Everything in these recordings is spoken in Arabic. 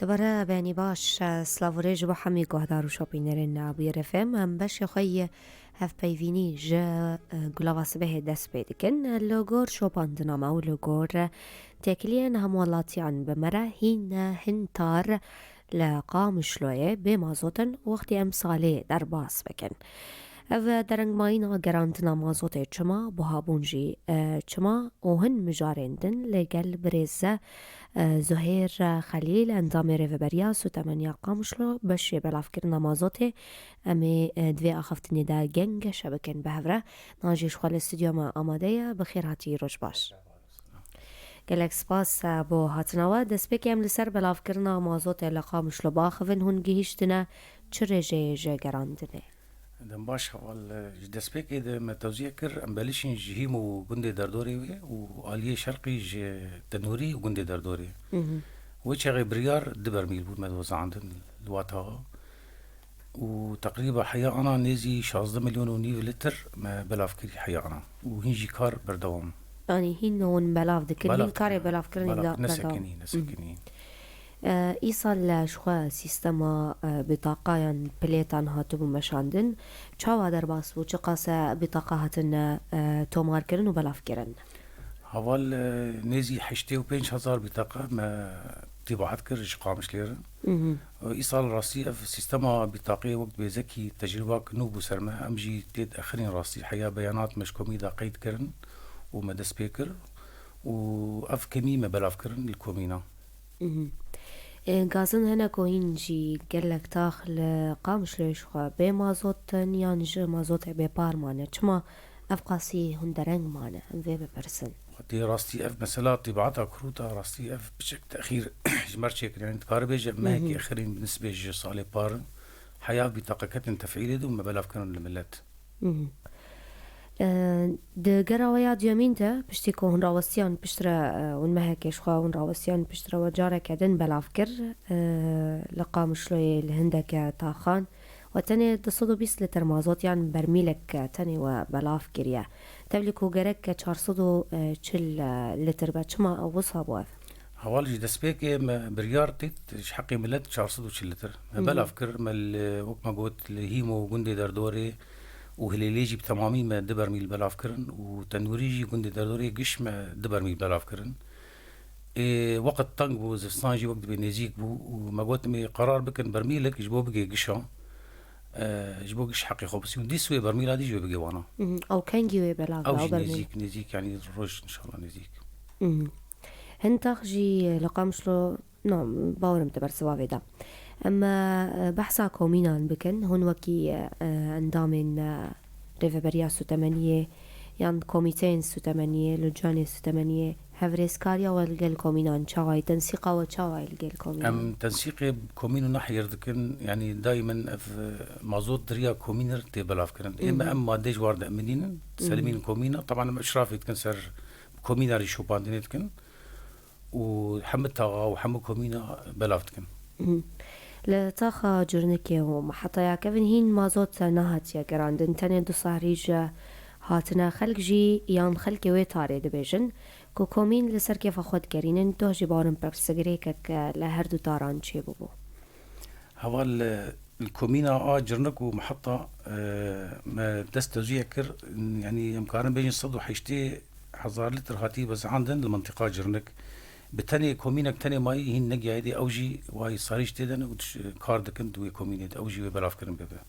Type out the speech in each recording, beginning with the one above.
دوباره بینی باش سلاوریج با همی گهدارو شاپینرین نابیر فهم هم باش خی هف پیوینی جا گلاواس به دست بیدکن لوگور شوپاندنامه و لوگور تکلین همولاتیان بمره هنتار لقام شلویه بمازوتن وقتی امساله در باس بکن و درنگ ماینا گراندنا مازوت چما بوهابونجی چما اوهن مجارندن لگل برزه زهير خليل اندام ريفبريا سو تمانيا قامشلو باش بلافكر نمازوتي امي دوی اخفتني دا جنگ شبكن بهفره ناجيش خال استوديو ما آماده بخير هاتي روش باش گلک سپاس بو هاتناوا دست بکیم لسر بلافکرنا مازوت لقامشلو باخفن هون گهیشتنه چه رجه گراندنه دم باش حوال دسبيك إذا ما توزيع كر أم بلشين جهيم وجندي دردوري وآلية شرقي تنوري وجندي دردوري وش غير بريار دبر ميل بود مدوز عندن الواتها وتقريبا حياة أنا نزي 16 مليون ونيف لتر ما بلاف كري حياة أنا وهنجي كار بردوام يعني هين بلاف دكن هين كاري بلاف كرني بلاف نسكنين ایسال شخوا سیستما بطاقه پلیتان هاتو بمشاندن چاوا در باس و چه قاسه بطاقه هاتن تومار کرن و بلاف کرن حوال نزي 85,000 بطاقة ما طباعت كرج قامش ليرة إيصال راسي في سيستما بطاقية وقت بيزكي تجربة نوبو سرما أمجي تيد آخرين راسي حياة بيانات مش كوميدا قيد كرن ومدى سبيكر وأف كمي ما بلاف كرن الكومينا گازن هنه کوین جی گلک تاخل قامش لیش خواه به مازوت نیان جه مازوت به پار مانه چما افقاسی هندرنگ مانه انوی بپرسن دي راستي اف مثلا طباعتها كروتا راستي اف بشكل تاخير مرشك يعني تقاربج ما هيك اخرين بالنسبه لجي صالي بار حياه بطاقه كتن تفعيل دو ما بلاف كانوا الملات ده گراویا دیامین ده پشتی که هن راوستیان پشتره اون مهکش خواه هن راوستیان پشتره و جاره کدن بلاف کر لقامشلوی لهندک تاخان و تنه 220 لتر مازوت یان برمیلک تنه و بلاف کریه تبلیکو گرک 440 لتر بچما وصها بواف حوالي دسبيك بريار تيت حقي ملت 400 لتر بلا فكر مال وقت ما قلت هيمو جندي دردوري وهليليجي بتمامي ما دبر ميل بلا فكرن وتنوريجي جندي دردوري قش ما دبر ميل بلا فكرن وقت طنق بو زفصانجي وقت بنيزيك بو وما قلت مي قرار بكن برميلك يجبو بقي قشا جبو قش حقي خبصي ودي سوي برميل هذه جبو بقي وانا او كان جيوي بلا او نيزيك يعني روج ان شاء الله نيزيك هنتاخ جي لقامشلو نعم باورم تبر سوافي دا اما بحثا كومينان بكن هون وكي اندامن ريفبريا سو تمانية يان كوميتين سو تمانية لجاني سو تمانية هفريسكاريا والجل كومينان شاوي تنسيقا وشاوي الجل كومينان تنسيقي كومينو نحير دكن يعني دائما في مازوت دريا كومينر تبلاف كرن اما ديج وارد امنين سلمين كومينا طبعا اشراف يتكنسر كوميناري شوباندين يتكن وحمد تاغا وحمد كومينا بلافتكن لتاخا جرنكي ومحطة يا كيفن هين مازوت نهات يا جراندن تاني دو صاريج هاتنا خلق جي يان خلقي ويتاري دبيجن كو كومين لسر كيف خود كرينن تو جبارن برسجريكك لهردو تاران چه ببو هوال الكومينا جرنك ومحطة ما دست توزيع كر يعني يمكن بين الصد وحيشتي حزار لتر هاتي بس عندن المنطقة جرنك بتاني كومينك تاني ماي هين نجي هيدي أوجي واي صاريش تدن ودش كاردكن دوي كومينيد أوجي وبلاف كرن بيبه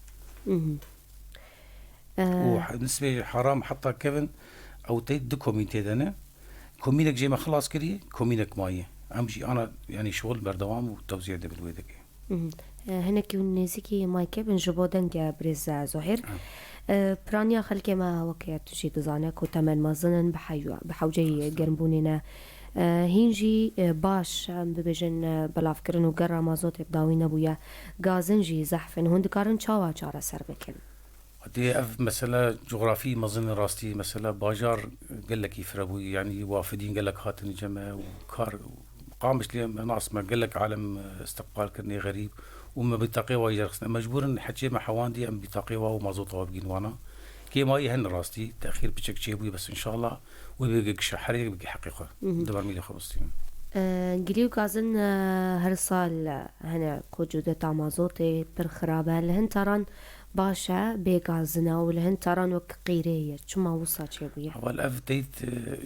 وبالنسبة حرام حتى كيفن أو تيد دو كومين تدنا كومينك جي ما خلاص كري كومينك ماي أمشي أنا يعني شغل بردوام وتوزيع ده بالويدك هناك ونزيكي ماي كيفن جبودن جا بريز زهير برانيا خلكي ما وكيت تجي بزانك وتمن مازنن بحوجي جربوننا هینجی باش ببیجن بلاف کردن و گر مازوت بداوی نبویا گازنجی زحفن هند کارن چاوا چاره سر بکن. دي مثلا جغرافي مظن راستي مثلا باجار قال لك يفربوي يعني وافدين قال لك هاتني جمع وكار قامش لي ناس ما قال لك عالم استقبال كرني غريب وما بيطاقي وايد مجبور حكي مع حواندي ام بيطاقي ومازوت وابقين وانا كيما يهن راستي تأخير بشك شيبوي بس إن شاء الله وبيجي شحري بيجي حقيقة دبر ميلي خبصتين گلیو گازن هر سال هنه قوجودة تامازوتي برخرابة لهن تران باشا بيغازنا ولهن تران وك قيرية شما وصا چه أول أفتيت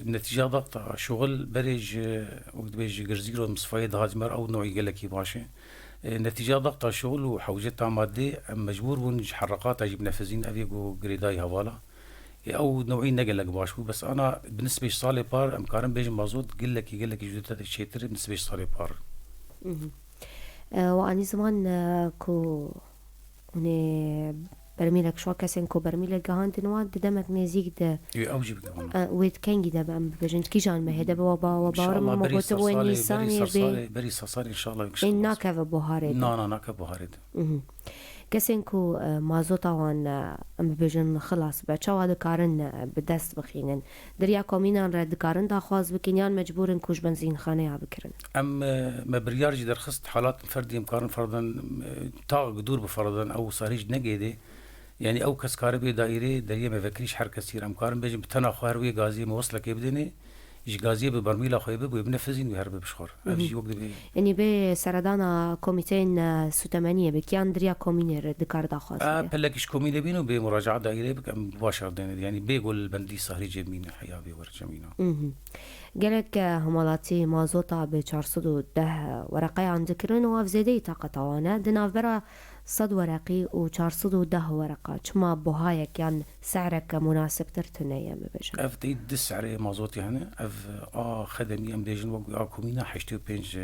نتيجة ضغط شغل بريج وقت بيجي جرزيرو مصفايد هاجمر أو نوعي قلكي باشا نتيجة ضغط شغل وحوجت مادي مجبور ونج حرقات أجيب نفذين أبيقو قريداي هوالا او نوعين نقلك باشو بس انا بالنسبه صالي بار امكارن بيجي مازوت قلك جدتها الشيتر بالنسبه صالي بار واني زمان كو هني برميلك شو كاسين كو برميلك جهان دنوان دمك نزيك ده اوجي بكمان ويت كانجي ده بام بجنت كي جان ما هدا وبار ما موجود وين نيساني بري صاري ان شاء الله ان ناكا بوهارد ناكا بوهارد كسين كو مازوتا وان ام بجن خلاص بچا دكارن بدست بخينن دريا كومينان رد دكارن دا خواز بكينيان مجبورن كوش بنزين خانه بكرن ام ما بريارج درخصت حالات فردي امكارن فرضا تا قدور بفرضا او صاريج نقيدي يعني او كس كاربي دائري دريا ما فكريش حر كثير امكارن بيجي بتنا خاروي غازي موصلك يبدني ايش غازي ببرميلا خويبه ويبنفذين ويهرب بشخور افجي وقت بي يعني بي سردانا كوميتين سوتمانية بكيان دريا كومينر دكار دا خواز بلكش كومينه بينو بمراجعه دائريه بك مباشر يعني بيقول بندي صهري جمينه حياه ورجمينه قالك همالاتي مازوتا ب 410 ورقه عندكرن وافزيدي طاقه طوانا دنافبرا صد ورقي و 410 ورقه شما بوهايا كان سعرك مناسب ترتنيا ببجن اف دي السعر مازوتي هنا اف خدمي ام بيجن وقع كومينا حشتو بينج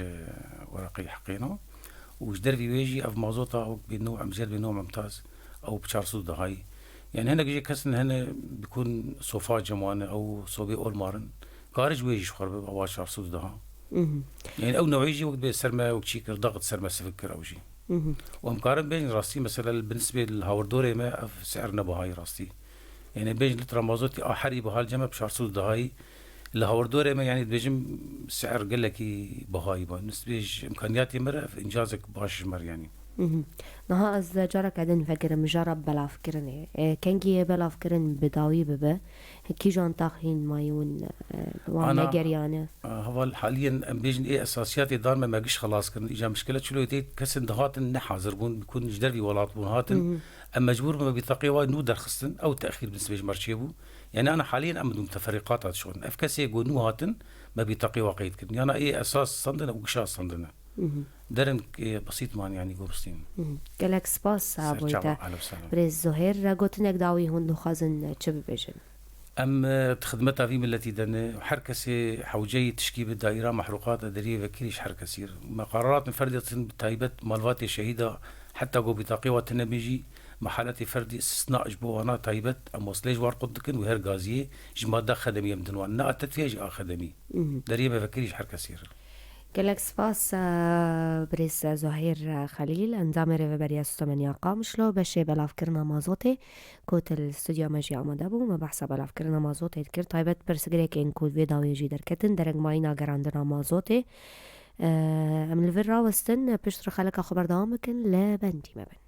ورقي حقينا وش دربي ويجي اف مازوتا بنوع مزيد بنوع ممتاز او ب 410 هاي يعني هنا جي كسن هنا بيكون صوفا جمانه او صوبي اول مارن خارج ويجي شخر بواش 410 يعني او نوعيجي وقت بسرما وكشيكر ضغط سرما سفكر او شيء ومقارن بين راستي مثلا بالنسبه للهاوردوري ما سعرنا بهاي راستي يعني بين لتر مازوتي حري بهالجمع ب 410 هاي الهاوردوري ما يعني بيجم سعر قال لك بهاي بالنسبه امكانياتي مره في انجازك باش مر يعني نها از جارك عدن فكر مجرب بلا فكرني كنجي بلا فكرن بداوي ببا كي جان تاخين مايون وانا جريانه هو حاليا ام بيجن اساسياتي دار ما ماقش خلاص كان اجا مشكله شلو تيت كسن دهات نحاضر بون بيكون جدري ولات بون هاتن ام مجبور ما بيطاقي وايد نو درخصن او تاخير بالنسبه لمرشيبو يعني انا حاليا ام متفرقات هذا شغل افكاسي نو هاتن ما بيطاقي واقيت كن يعني ايه اساس صندنا وقشاس صندنا درن بسيط مان يعني قرصين قالك سباس ابويتا بريز زهير قوتنك داوي هون خازن تشب بيجن ام تخدمتها في ملتي دن حركسي حوجي تشكيب الدائره محروقات ادريه وكيلش حركسير قرارات فرديه تايبت مالفاتي شهيده حتى جو بطاقي وتنبيجي محالتي فردي استثناء جبوانا تايبت ام وصليج وارقدكن وهر غازيه جماده خدميه مدنوان ناتت فيها خدمي دريه بفكريش حركسير قالك سباس بريس زهير خليل انزام ريفبريا سوستمانيا قامشلو بشي بلافكرنا مازوتي كوت الاستوديو ماجي عمدابو ما بحسب بلافكرنا مازوتي ذكر طيبت برسجريك ان كود فيداو يجي دركتن درج ماينا قراندنا مازوتي من الفيرا وستن بشتر خلك خبر دامكن لبنتي مبن